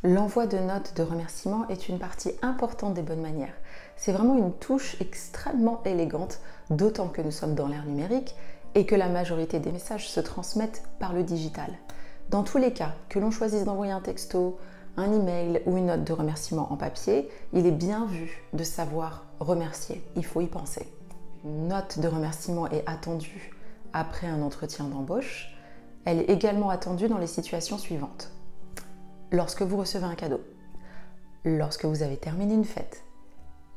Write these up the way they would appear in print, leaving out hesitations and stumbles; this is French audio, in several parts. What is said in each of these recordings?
L'envoi de notes de remerciement est une partie importante des bonnes manières. C'est vraiment une touche extrêmement élégante, d'autant que nous sommes dans l'ère numérique et que la majorité des messages se transmettent par le digital. Dans tous les cas, que l'on choisisse d'envoyer un texto, un email ou une note de remerciement en papier, il est bien vu de savoir remercier. Il faut y penser. Une note de remerciement est attendue après un entretien d'embauche. Elle est également attendue dans les situations suivantes. Lorsque vous recevez un cadeau, lorsque vous avez terminé une fête,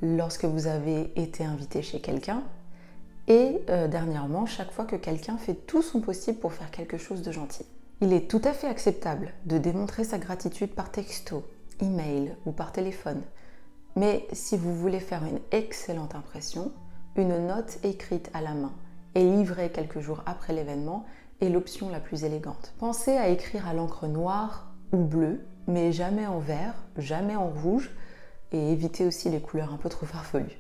lorsque vous avez été invité chez quelqu'un et dernièrement, chaque fois que quelqu'un fait tout son possible pour faire quelque chose de gentil. Il est tout à fait acceptable de démontrer sa gratitude par texto, email ou par téléphone. Mais si vous voulez faire une excellente impression, une note écrite à la main et livrée quelques jours après l'événement est l'option la plus élégante. Pensez à écrire à l'encre noire ou bleue, mais jamais en vert, jamais en rouge, et évitez aussi les couleurs un peu trop farfelues.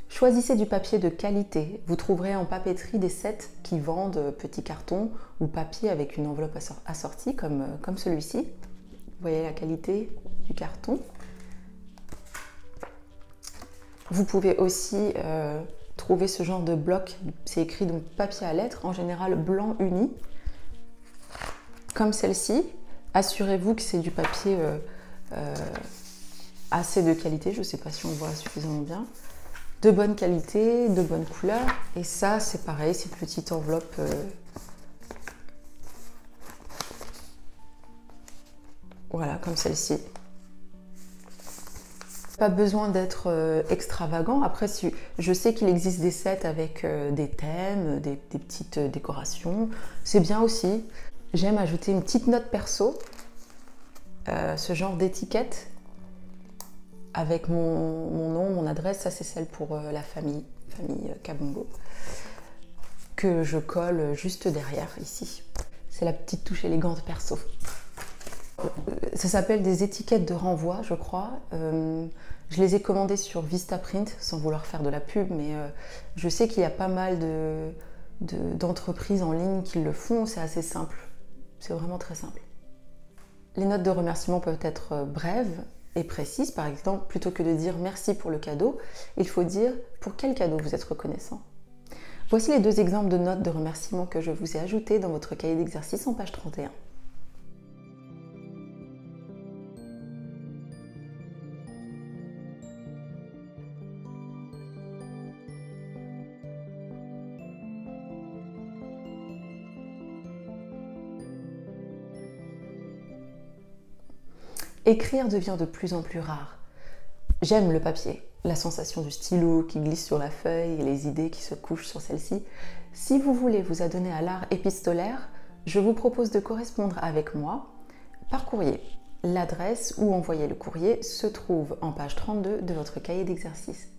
Choisissez du papier de qualité. Vous trouverez en papeterie des sets qui vendent petits cartons ou papier avec une enveloppe assortie comme celui-ci. Vous voyez la qualité du carton. Vous pouvez aussi trouver ce genre de bloc, c'est écrit donc papier à lettres, en général blanc uni, comme celle-ci. Assurez-vous que c'est du papier assez de qualité, je ne sais pas si on voit suffisamment bien, de bonne qualité, de bonne couleur. Et ça, c'est pareil, c'est une petite enveloppe voilà, comme celle-ci. Pas besoin d'être extravagant. Après, je sais qu'il existe des sets avec des thèmes, des petites décorations. C'est bien aussi. J'aime ajouter une petite note perso, ce genre d'étiquette avec mon nom, mon adresse. Ça, c'est celle pour la famille Kabongo, que je colle juste derrière ici. C'est la petite touche élégante perso. Ça s'appelle des étiquettes de renvoi, je crois. Je les ai commandées sur Vistaprint, sans vouloir faire de la pub, mais je sais qu'il y a pas mal d'entreprises en ligne qui le font. C'est assez simple. C'est vraiment très simple. Les notes de remerciement peuvent être brèves et précises. Par exemple, plutôt que de dire merci pour le cadeau, il faut dire pour quel cadeau vous êtes reconnaissant. Voici les 2 exemples de notes de remerciement que je vous ai ajoutées dans votre cahier d'exercice en page 31. Écrire devient de plus en plus rare. J'aime le papier, la sensation du stylo qui glisse sur la feuille et les idées qui se couchent sur celle-ci. Si vous voulez vous adonner à l'art épistolaire, je vous propose de correspondre avec moi par courrier. L'adresse où envoyer le courrier se trouve en page 32 de votre cahier d'exercice.